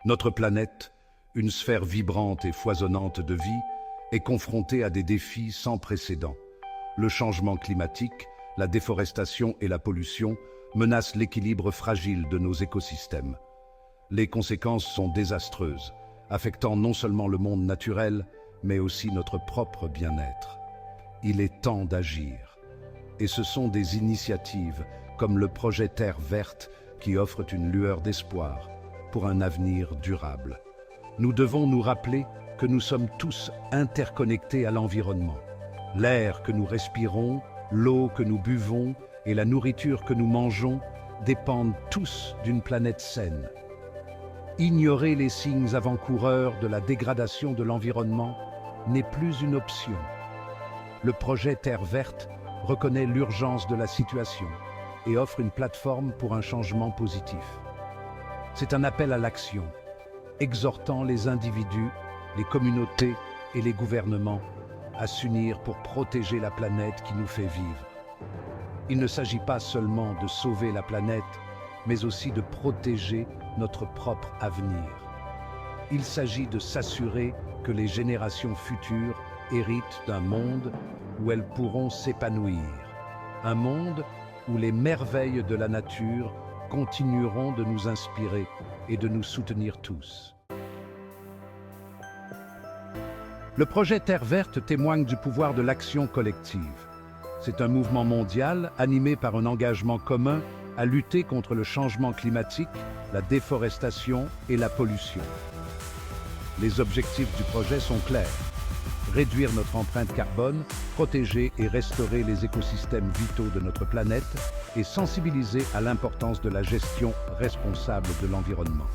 Notre planète, une sphère vibrante et foisonnante de vie, est confrontée à des défis sans précédent. Le changement climatique, la déforestation et la pollution menacent l'équilibre fragile de nos écosystèmes. Les conséquences sont désastreuses, affectant non seulement le monde naturel, mais aussi notre propre bien-être. Il est temps d'agir. Et ce sont des initiatives comme le projet Terre verte qui offrent une lueur d'espoir pour un avenir durable. Nous devons nous rappeler que nous sommes tous interconnectés à l'environnement. L'air que nous respirons, l'eau que nous buvons et la nourriture que nous mangeons dépendent tous d'une planète saine. Ignorer les signes avant-coureurs de la dégradation de l'environnement n'est plus une option. Le projet Terre verte reconnaît l'urgence de la situation et offre une plateforme pour un changement positif. C'est un appel à l'action, exhortant les individus, les communautés et les gouvernements à s'unir pour protéger la planète qui nous fait vivre. Il ne s'agit pas seulement de sauver la planète, mais aussi de protéger notre propre avenir. Il s'agit de s'assurer que les générations futures héritent d'un monde où elles pourront s'épanouir. Un monde où les merveilles de la nature continueront de nous inspirer et de nous soutenir tous. Le projet Terre verte témoigne du pouvoir de l'action collective. C'est un mouvement mondial animé par un engagement commun à lutter contre le changement climatique, la déforestation et la pollution. Les objectifs du projet sont clairs. Réduire notre empreinte carbone, protéger et restaurer les écosystèmes vitaux de notre planète et sensibiliser à l'importance de la gestion responsable de l'environnement.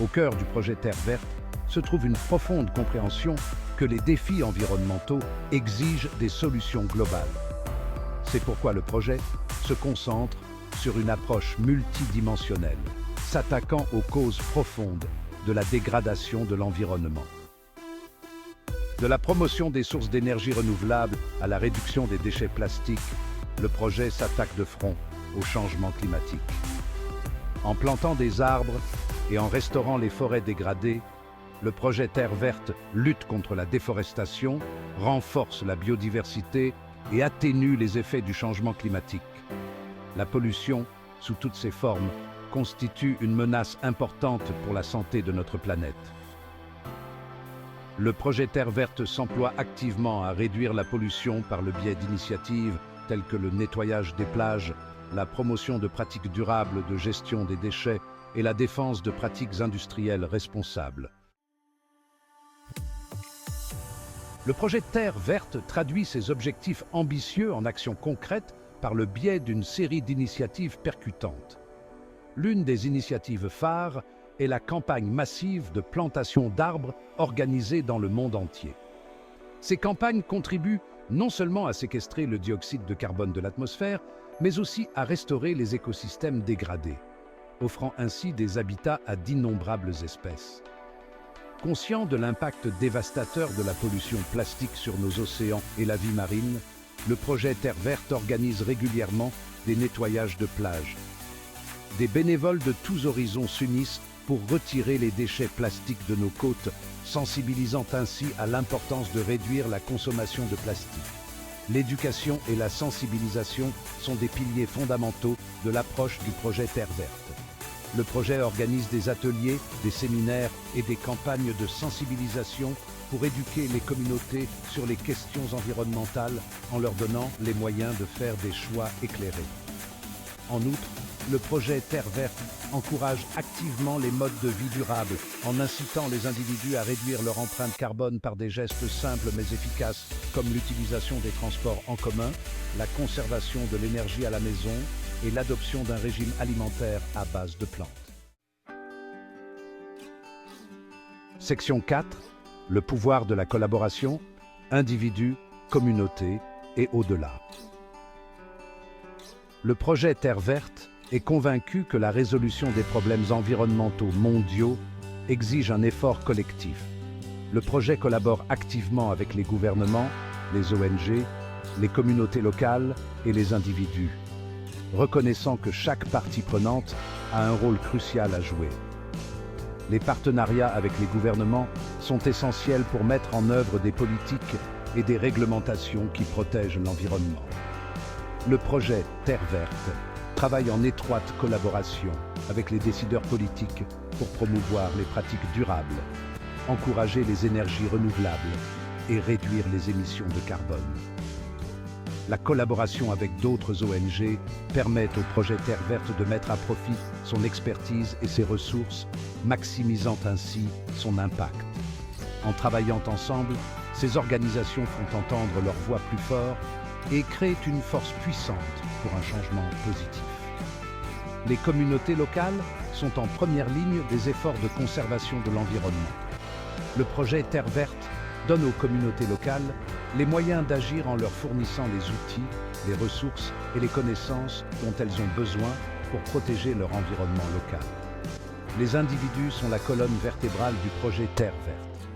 Au cœur du projet Terre verte se trouve une profonde compréhension que les défis environnementaux exigent des solutions globales. C'est pourquoi le projet se concentre sur une approche multidimensionnelle, s'attaquant aux causes profondes de la dégradation de l'environnement. De la promotion des sources d'énergie renouvelables à la réduction des déchets plastiques, le projet s'attaque de front au changement climatique. En plantant des arbres et en restaurant les forêts dégradées, le projet Terre verte lutte contre la déforestation, renforce la biodiversité et atténue les effets du changement climatique. La pollution, sous toutes ses formes, constitue une menace importante pour la santé de notre planète. Le projet Terre verte s'emploie activement à réduire la pollution par le biais d'initiatives telles que le nettoyage des plages, la promotion de pratiques durables de gestion des déchets et la défense de pratiques industrielles responsables. Le projet Terre verte traduit ses objectifs ambitieux en actions concrètes par le biais d'une série d'initiatives percutantes. L'une des initiatives phares est la campagne massive de plantation d'arbres organisée dans le monde entier. Ces campagnes contribuent non seulement à séquestrer le dioxyde de carbone de l'atmosphère, mais aussi à restaurer les écosystèmes dégradés, offrant ainsi des habitats à d'innombrables espèces. Conscient de l'impact dévastateur de la pollution plastique sur nos océans et la vie marine, le projet Terre verte organise régulièrement des nettoyages de plages. Des bénévoles de tous horizons s'unissent pour retirer les déchets plastiques de nos côtes, sensibilisant ainsi à l'importance de réduire la consommation de plastique. L'éducation et la sensibilisation sont des piliers fondamentaux de l'approche du projet Terre verte. Le projet organise des ateliers, des séminaires et des campagnes de sensibilisation pour éduquer les communautés sur les questions environnementales en leur donnant les moyens de faire des choix éclairés. En outre, le projet Terre verte encourage activement les modes de vie durables en incitant les individus à réduire leur empreinte carbone par des gestes simples mais efficaces comme l'utilisation des transports en commun, la conservation de l'énergie à la maison et l'adoption d'un régime alimentaire à base de plantes. Section 4. Le pouvoir de la collaboration, individus, communautés et au-delà. Le projet Terre verte est convaincu que la résolution des problèmes environnementaux mondiaux exige un effort collectif. Le projet collabore activement avec les gouvernements, les ONG, les communautés locales et les individus, reconnaissant que chaque partie prenante a un rôle crucial à jouer. les partenariats avec les gouvernements sont essentiels pour mettre en œuvre des politiques et des réglementations qui protègent l'environnement. Le projet Terre verte travaille en étroite collaboration avec les décideurs politiques pour promouvoir les pratiques durables, encourager les énergies renouvelables et réduire les émissions de carbone. La collaboration avec d'autres ONG permet au projet Terre verte de mettre à profit son expertise et ses ressources, maximisant ainsi son impact. En travaillant ensemble, ces organisations font entendre leur voix plus fort et créent une force puissante pour un changement positif. Les communautés locales sont en première ligne des efforts de conservation de l'environnement. Le projet Terre verte donne aux communautés locales les moyens d'agir en leur fournissant les outils, les ressources et les connaissances dont elles ont besoin pour protéger leur environnement local. Les individus sont la colonne vertébrale du projet Terre verte.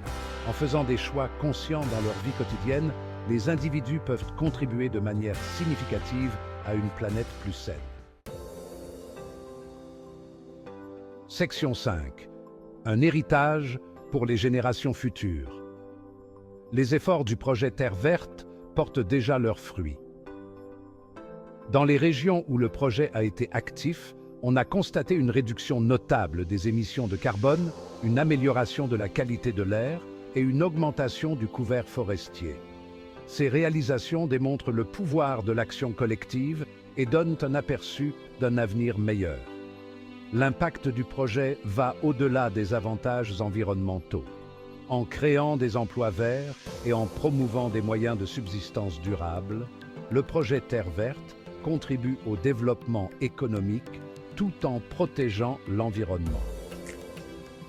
En faisant des choix conscients dans leur vie quotidienne, les individus peuvent contribuer de manière significative à une planète plus saine. Section 5. Un héritage pour les générations futures. Les efforts du projet Terre verte portent déjà leurs fruits. Dans les régions où le projet a été actif, on a constaté une réduction notable des émissions de carbone, une amélioration de la qualité de l'air et une augmentation du couvert forestier. Ces réalisations démontrent le pouvoir de l'action collective et donnent un aperçu d'un avenir meilleur. L'impact du projet va au-delà des avantages environnementaux. En créant des emplois verts et en promouvant des moyens de subsistance durables, le projet Terre verte contribue au développement économique tout en protégeant l'environnement.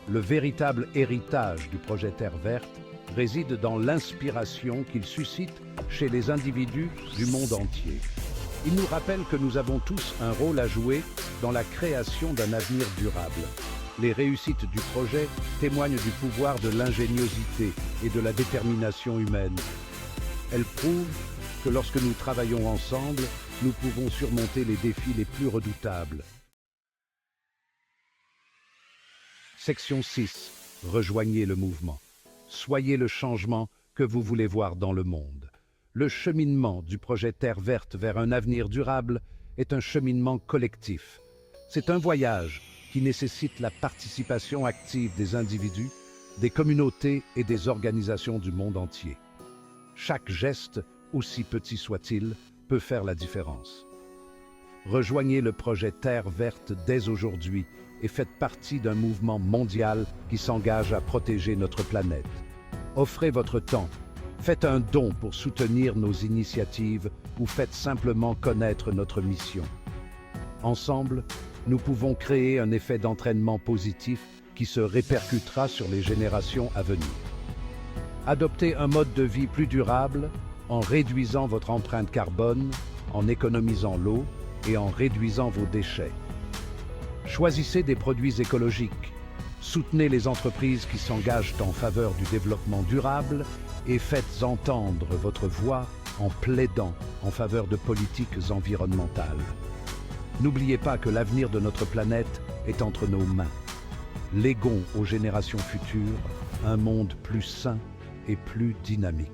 Le véritable héritage du projet Terre verte réside dans l'inspiration qu'il suscite chez les individus du monde entier. Il nous rappelle que nous avons tous un rôle à jouer dans la création d'un avenir durable. Les réussites du projet témoignent du pouvoir de l'ingéniosité et de la détermination humaine. Elles prouvent que lorsque nous travaillons ensemble, nous pouvons surmonter les défis les plus redoutables. Section 6. Rejoignez le mouvement. Soyez le changement que vous voulez voir dans le monde. Le cheminement du projet Terre verte vers un avenir durable est un cheminement collectif. C'est un voyage qui nécessite la participation active des individus, des communautés et des organisations du monde entier. Chaque geste, aussi petit soit-il, peut faire la différence. Rejoignez le projet Terre verte dès aujourd'hui et faites partie d'un mouvement mondial qui s'engage à protéger notre planète. Offrez votre temps, faites un don pour soutenir nos initiatives ou faites simplement connaître notre mission. Ensemble, nous pouvons créer un effet d'entraînement positif qui se répercutera sur les générations à venir. Adoptez un mode de vie plus durable en réduisant votre empreinte carbone, en économisant l'eau et en réduisant vos déchets. Choisissez des produits écologiques, soutenez les entreprises qui s'engagent en faveur du développement durable et faites entendre votre voix en plaidant en faveur de politiques environnementales. N'oubliez pas que l'avenir de notre planète est entre nos mains. Léguons aux générations futures un monde plus sain et plus dynamique.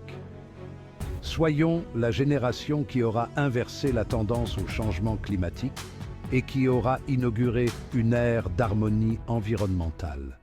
Soyons la génération qui aura inversé la tendance au changement climatique et qui aura inauguré une ère d'harmonie environnementale.